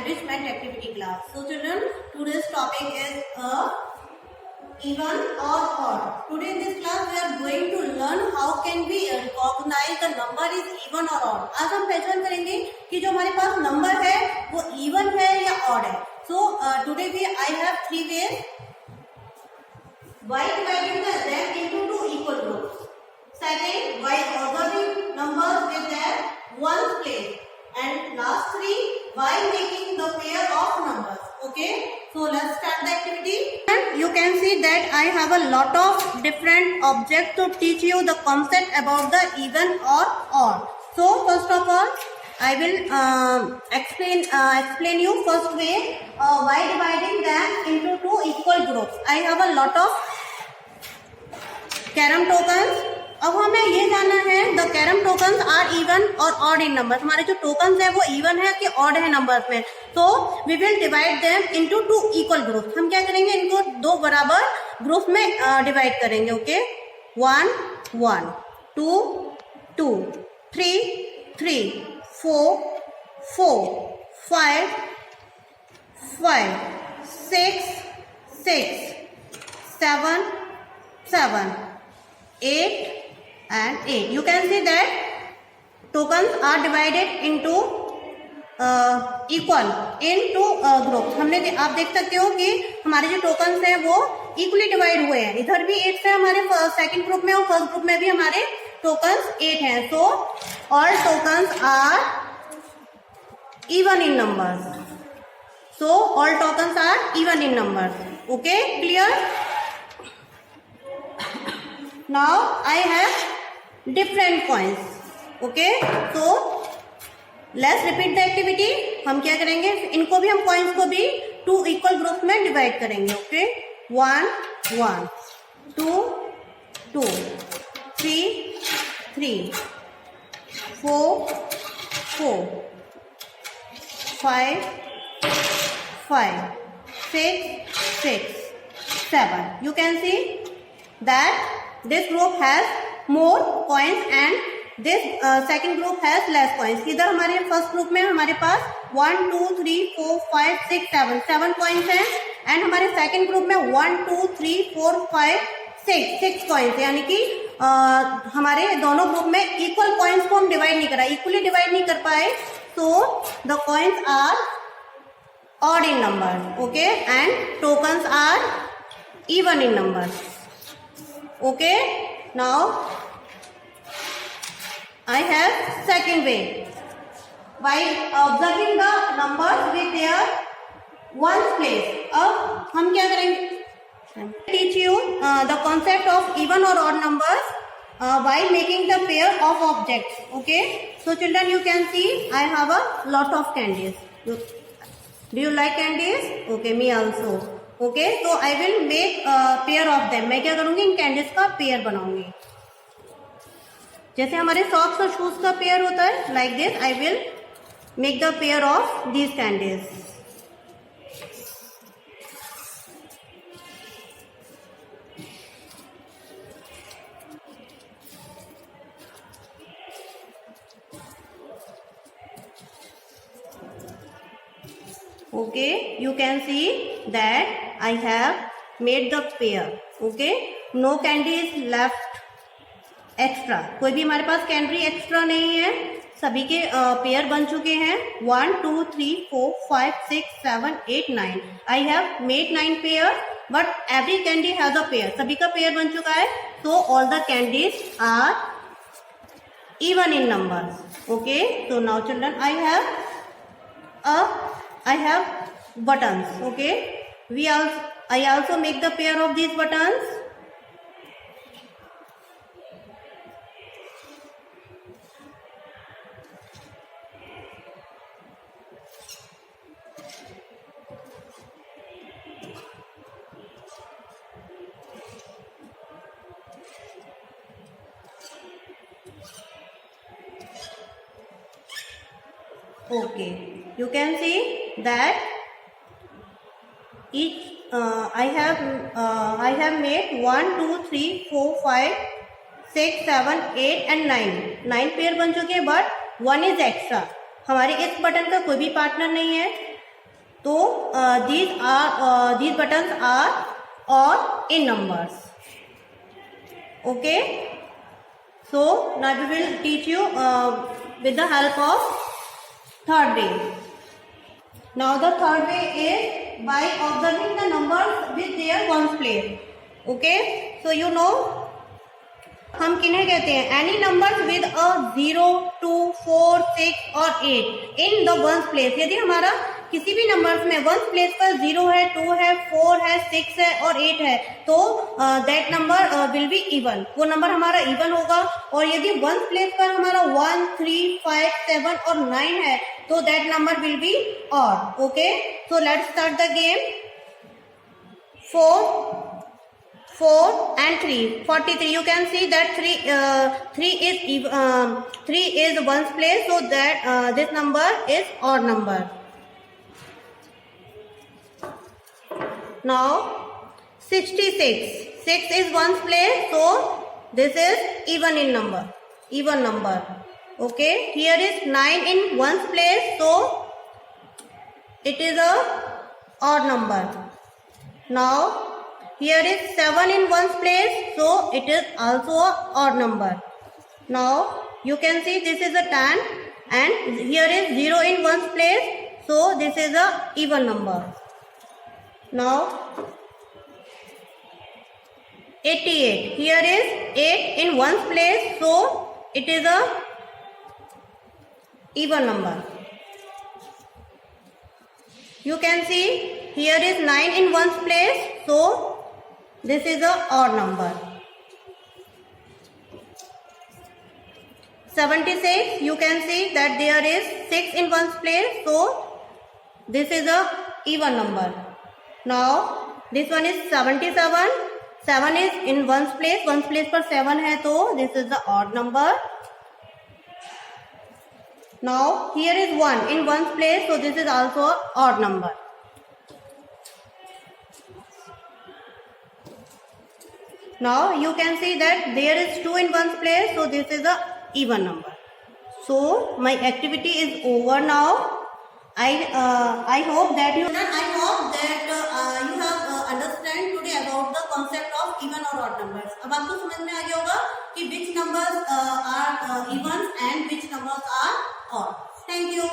enrichment activity class. So children, today's topic is even or odd. Today in this class we are going to learn how can we recognize the number is even or odd. आज हम पहचान करेंगे कि जो हमारे पास number है वो even है या odd है. So today I have three ways by dividing them into two equal groups. Second, by observing numbers with their ones place. And last three, by making the pair of numbers. Okay, so let's start the activity. And you can see that I have a lot of different objects to teach you the concept about the even or odd. So first of all, I will explain you first way by dividing them into two equal groups. I have a lot of carrom tokens. अब हमें ये जानना है the carrom tokens are even और odd in numbers. हमारे जो tokens है वो इवन है कि ऑड है नंबर्स में. तो we will divide them into two equal groups. हम क्या करेंगे, इनको दो बराबर ग्रुप में डिवाइड करेंगे. Okay, 1 1 2 2 3 3 4 4 5 5 6 6 7 7 8 and 8. You can see that tokens are divided into equal into groups. हमने आप देख सकते हो कि हमारे जो tokens हैं वो equally divide हुए हैं. इधर भी 8 है हमारे सेकंड ग्रुप में और फर्स्ट ग्रुप में भी हमारे tokens 8 हैं. So all tokens are even in numbers. So all tokens are even in numbers. Okay, clear? Now I have different coins. Okay, so let's repeat the activity. हम क्या करेंगे, इनको भी हम coins को भी टू इक्वल ग्रुप में divide करेंगे. Okay, 1 1 2 2 3 3 4 4 5 5 6 6 7. You can see that this group has more coins and this second group has less coins. इधर हमारे फर्स्ट ग्रुप में हमारे पास 1 2 3 4 5 6 7 7 coins हैं एंड हमारे सेकंड ग्रुप में 1 2 3 4 5 6 coins. यानी कि हमारे दोनों ग्रुप में इक्वल coins को हम डिवाइड नहीं करा, इक्वली डिवाइड नहीं कर पाए. तो the coins are odd in number. Okay, and tokens are even in numbers. Okay, now I have second way by observing the numbers with their ones place. अब हम क्या करेंगे, teach you the concept of even or odd numbers by making the pair of objects. Okay, so children, you can see I have a lot of candies. Do you like candies? Okay, me also. Okay, तो I will make pair of them. मैं क्या करूंगी, इन candies का pair बनाऊंगी. जैसे हमारे socks और shoes का पेयर होता है, like this I will make the pair of these candies. Okay, you can see that I have made the pair. Okay, no candy is left extra. कोई भी हमारे पास कैंडी एक्स्ट्रा नहीं है, सभी के पेयर बन चुके हैं. 1 2 3 4 5 6 7 8 9. I have made 9 pairs, but every candy has a pair. सभी का पेयर बन चुका है. So all the candies are even in numbers. Okay, so now children, I have buttons. Okay, I also make the pair of these buttons. Okay, you can see that each I have made 1 2 3 4 5 6 7 8 and 9 pair बन चुके हैं, but 1 is extra. हमारे इस button का कोई भी partner नहीं है. तो these buttons are odd in numbers. Okay, so now we will teach you with the help of third way. Now the third way is by observing the numbers with their ones place. Okay, so you know हम किन्हें कहते हैं, any number with a 0, 2, 4, 6 और 8 in the ones place. यदि हमारा किसी भी numbers में वंस प्लेस पर 0 है, 2 है, 4 है, 6 है और 8 है, तो that number will be even. वो नंबर हमारा इवन होगा. और यदि वंस प्लेस पर हमारा 1, 3, 5, 7 और 9 है, तो that number will be odd. Okay, so let's start the game. 4 and 3, 43. You can see that 3 is ones place, so that this number is odd number. Now 66, 6 is ones place, so this is even number. Okay, here is 9 in ones place, so it is a odd number. Now here is 7 in ones place, so it is also a odd number. Now you can see this is a 10 and here is 0 in ones place, so this is a even number. Now 88, here is 8 in ones place, so it is a even number. You can see here is 9 in ones place, so this is a odd number. 76, you can see that there is 6 in ones place, so this is a even number. Now this one is 77, 7 is in ones place पर 7 है, तो this is the odd number. Now here is 1 in ones place, so this is also a odd number. Now you can see that there is 2 in ones place, so this is a even number. So my activity is over now. I hope that you have understand today about the concept of even or odd numbers. अब आपको समझ में आ गया होगा कि which numbers are even and which numbers are odd. Thank you.